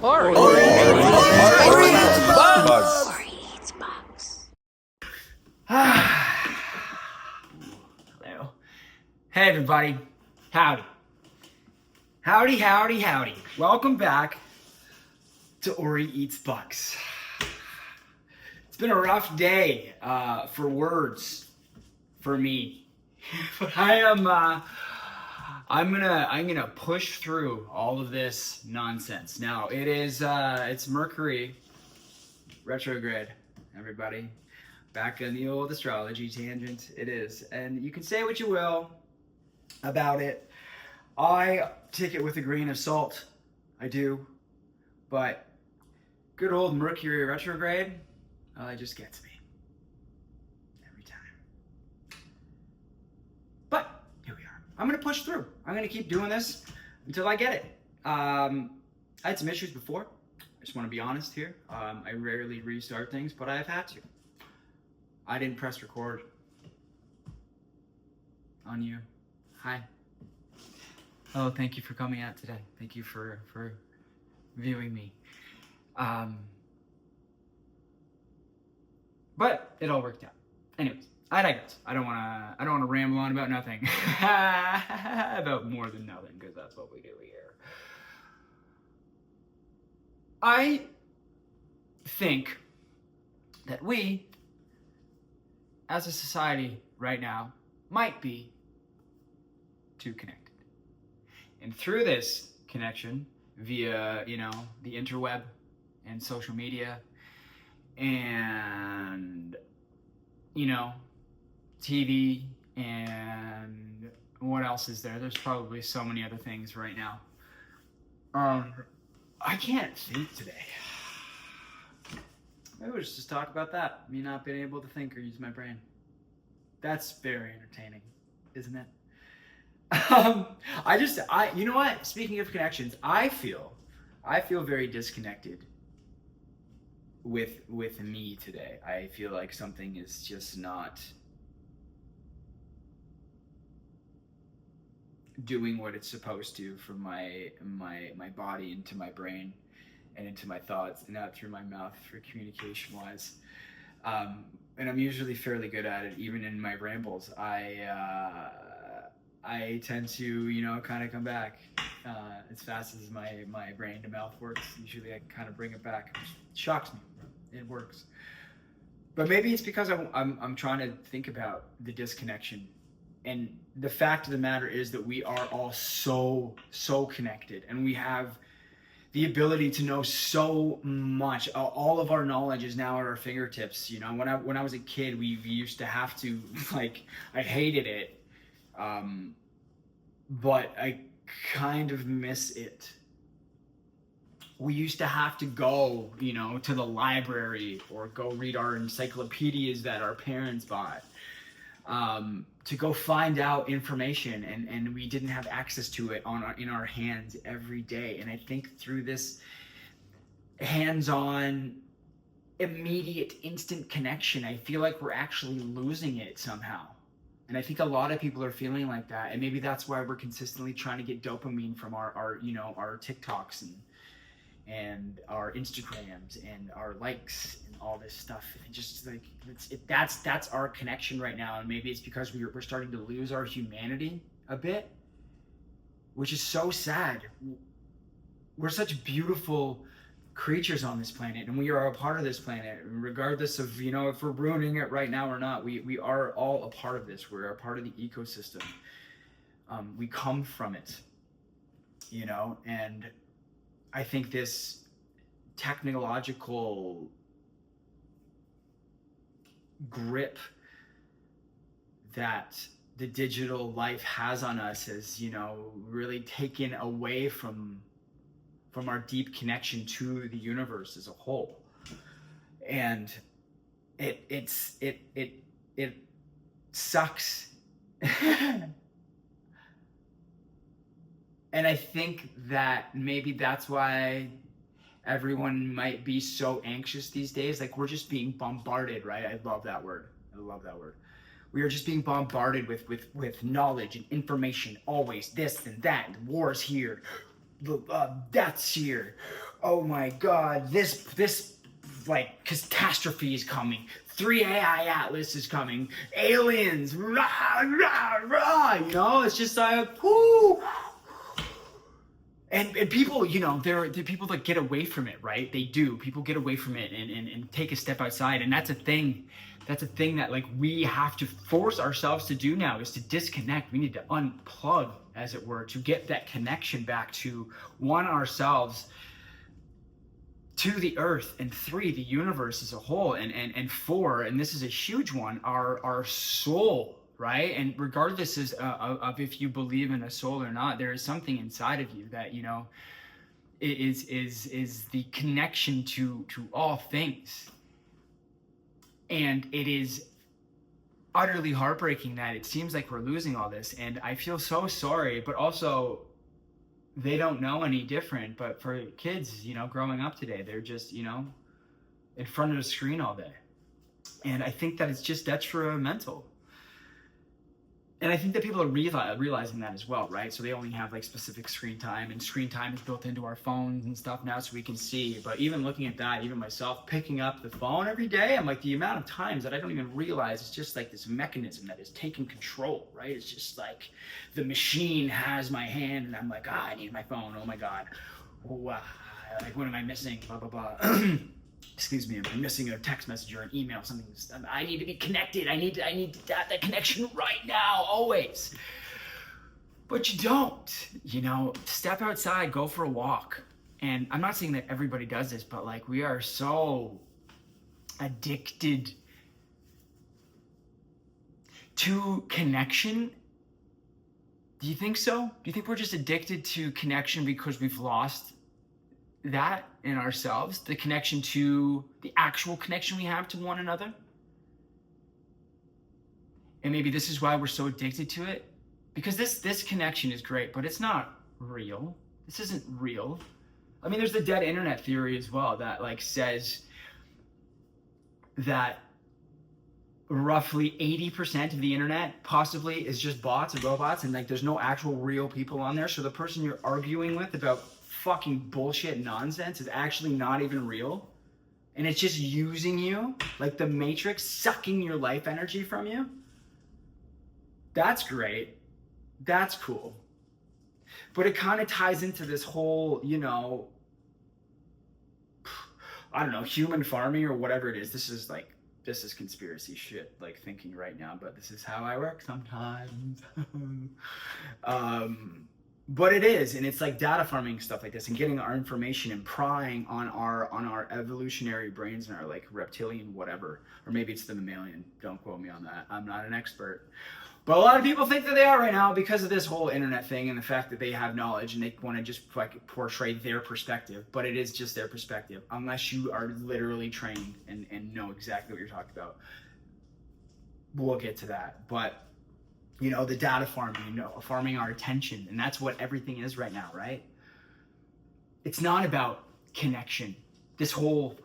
Aury. Hello. Hey everybody. Howdy. Howdy, howdy, howdy. Welcome back to Aury Eats Bucks. It's been a rough day for words for me. But I'm gonna push through all of this nonsense. Now it's Mercury retrograde, everybody. Back in the old astrology tangent, it is. And you can say what you will about it. I take it with a grain of salt. I do. But good old Mercury retrograde, it just gets me. Every time. But here we are. I'm going to push through. I'm going to keep doing this until I get it. I had some issues before. I just want to be honest here. I rarely restart things, but I've had to. I didn't press record on you. Hi. Oh, thank you for coming out today. Thank you for viewing me. But it all worked out. Anyways, I digress. I don't wanna ramble on about nothing. About more than nothing, because that's what we do here. I think that we, as a society right now, might be too connected. And through this connection, via, the interweb and social media and, TV and what else is there? There's probably so many other things right now. I can't think today. Maybe we'll just talk about that. Me not being able to think or use my brain. That's very entertaining, isn't it? You know what? Speaking of connections, I feel very disconnected with me today. I feel like something is just not doing what it's supposed to from my body into my brain and into my thoughts and out through my mouth for communication wise. And I'm usually fairly good at it, even in my rambles. I tend to, kind of come back as fast as my brain to mouth works. Usually I kind of bring it back. It shocks me. It works. But maybe it's because I'm trying to think about the disconnection. And the fact of the matter is that we are all so connected, and we have the ability to know so much. All of our knowledge is now at our fingertips. When I was a kid, we used to have to, I hated it. But I kind of miss it. We used to have to go, to the library or go read our encyclopedias that our parents bought, to go find out information, and we didn't have access to it in our hands every day. And I think through this hands-on, immediate, instant connection, I feel like we're actually losing it somehow. And I think a lot of people are feeling like that, and maybe that's why we're consistently trying to get dopamine from our TikToks and our Instagrams and our likes and all this stuff. And just like that's our connection right now. And maybe it's because we're starting to lose our humanity a bit, which is so sad. We're such beautiful creatures on this planet, and we are a part of this planet, regardless of if we're ruining it right now or not. We are all a part of this. We're a part of the ecosystem. We come from it, and I think this technological grip that the digital life has on us has really taken away from our deep connection to the universe as a whole. And it sucks. And I think that maybe that's why everyone might be so anxious these days. Like, we're just being bombarded, right? I love that word. We are just being bombarded with knowledge and information, always this and that, and wars here, death's here. Oh my God, this like catastrophe is coming. 3 AI Atlas is coming. Aliens, rah, rah, rah. You know, it's just like, whoo. And people, you know, there are people that get away from it, right? They do. People get away from it and take a step outside. And that's a thing. That's a thing that like we have to force ourselves to do now, is to disconnect. We need to unplug, as it were, to get that connection back to, one, ourselves, two, the earth, and three, the universe as a whole, and four, and this is a huge one, our soul, right? And regardless of if you believe in a soul or not, there is something inside of you that, you know, is the connection to all things. And it is utterly heartbreaking that it seems like we're losing all this, and I feel so sorry, but also they don't know any different. But for kids, you know, growing up today, they're just, you know, in front of the screen all day. And I think that it's just detrimental. And I think that people are realizing that as well, right? So they only have like specific screen time, and screen time is built into our phones and stuff now, so we can see. But even looking at that, even myself picking up the phone every day, I'm like, the amount of times that I don't even realize it's just like this mechanism that is taking control, right? It's just like the machine has my hand, and I'm like, I need my phone. Oh my God. Wow. Like, what am I missing? Blah, blah, blah. Excuse me, I'm missing a text message or an email, something. I need to be connected. I need that connection right now, always. But you don't, you know, step outside, go for a walk. And I'm not saying that everybody does this, but like, we are so addicted to connection. Do you think so? Do you think we're just addicted to connection because we've lost that in ourselves, the connection to the actual connection we have to one another? And maybe this is why we're so addicted to it, because this connection is great, but it's not real. This isn't real. I mean, there's the dead internet theory as well that like says that roughly 80% of the internet possibly is just bots and robots, and like there's no actual real people on there. So the person you're arguing with about fucking bullshit nonsense is actually not even real, and it's just using you like the Matrix, sucking your life energy from you. That's great. That's cool. But it kind of ties into this whole, you know, I don't know, human farming or whatever it is. This is conspiracy shit, like thinking right now, but this is how I work sometimes. But it is, and it's like data farming, stuff like this, and getting our information and prying on our evolutionary brains and our like reptilian whatever, or maybe it's the mammalian. Don't quote me on that. I'm not an expert. But a lot of people think that they are right now because of this whole internet thing and the fact that they have knowledge and they want to just like portray their perspective. But it is just their perspective, unless you are literally trained and know exactly what you're talking about. We'll get to that. But you know, the data farming, you know, farming our attention, and that's what everything is right now, right? It's not about connection. This whole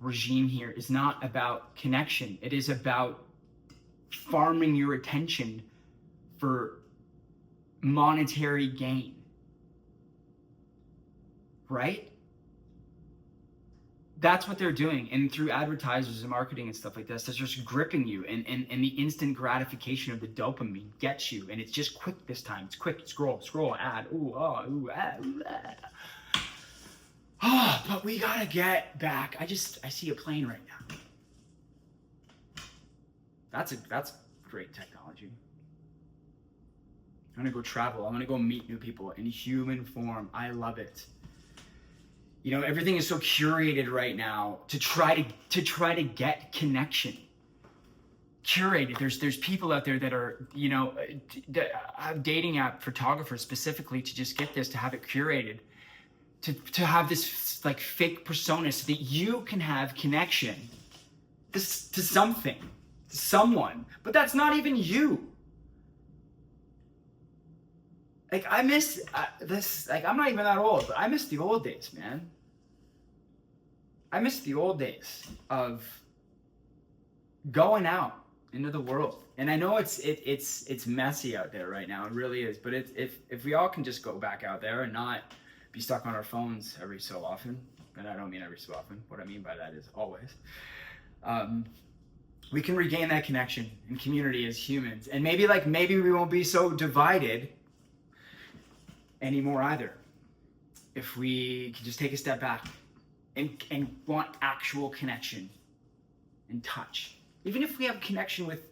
regime here is not about connection. It is about farming your attention for monetary gain, right? That's what they're doing. And through advertisers and marketing and stuff like this, they're just gripping you, and the instant gratification of the dopamine gets you, and it's just quick this time. It's quick. Scroll, ad, ooh, ad, ooh, ad. Oh, but we gotta get back. I see a plane right now. That's great technology. I'm gonna go travel. I'm gonna go meet new people in human form. I love it. You know, everything is so curated right now to try to get connection. Curated. There's people out there that are, you know, have dating app photographers specifically to just get this, to have it curated, to have this like fake persona so that you can have connection to something, to someone, but that's not even you. Like, I miss this, like, I'm not even that old, but I miss the old days, man. I miss the old days of going out into the world. And I know it's messy out there right now, it really is, but if we all can just go back out there and not be stuck on our phones every so often. And I don't mean every so often. What I mean by that is always. We can regain that connection and community as humans. And maybe we won't be so divided anymore either. If we can just take a step back and want actual connection and touch. Even if we have connection with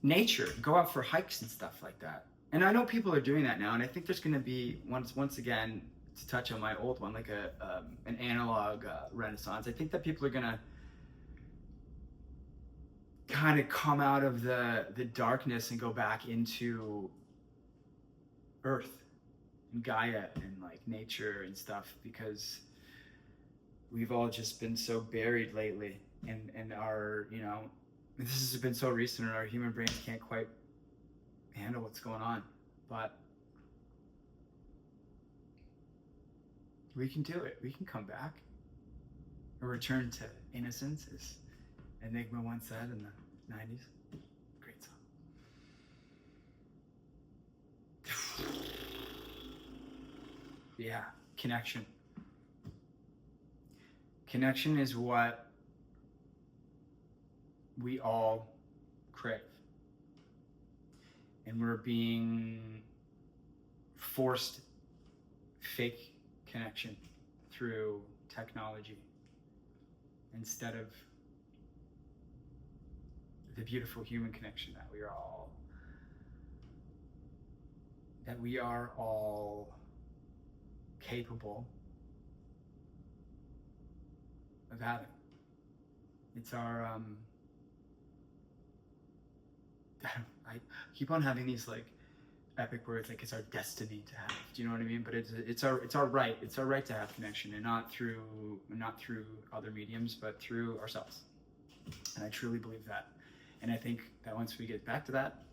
nature, go out for hikes and stuff like that. And I know people are doing that now, and I think there's going to be, once again, to touch on my old one, like an analog renaissance. I think that people are going to kind of come out of the darkness and go back into Earth and Gaia and like nature and stuff, because we've all just been so buried lately, and our, you know, this has been so recent and our human brains can't quite handle what's going on, but we can do it. We can come back or return to innocence, as Enigma once said in the 90s. Great song. Yeah, connection. Connection is what we all crave. And we're being forced fake connection through technology instead of the beautiful human connection that we are all capable of having. It's our I keep on having these like epic words, like it's our destiny to have. Do you know what I mean? But it's our right. It's our right to have connection, and not through other mediums, but through ourselves. And I truly believe that. And I think that once we get back to that,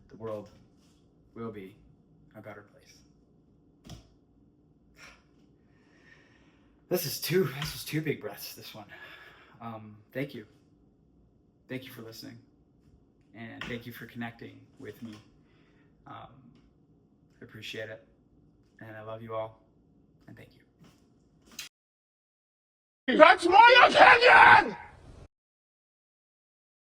the world will be a better place. This is two big breaths, this one. Thank you. Thank you for listening. And thank you for connecting with me. I appreciate it. And I love you all. And thank you. That's my opinion!